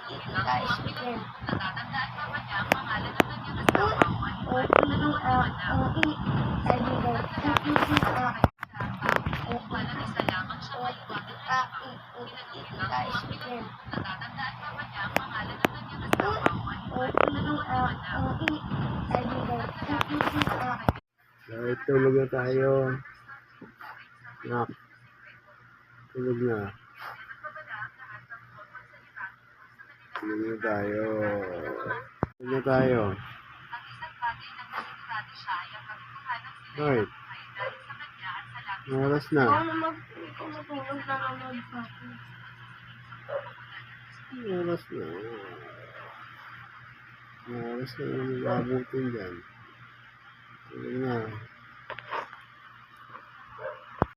guys, again. Tulog na tayo. Nak. Tulog na. Tulog na tayo. Tulog na tayo. Right. Oras na. Oras na. Oras na yung abutin dyan. Tulog na.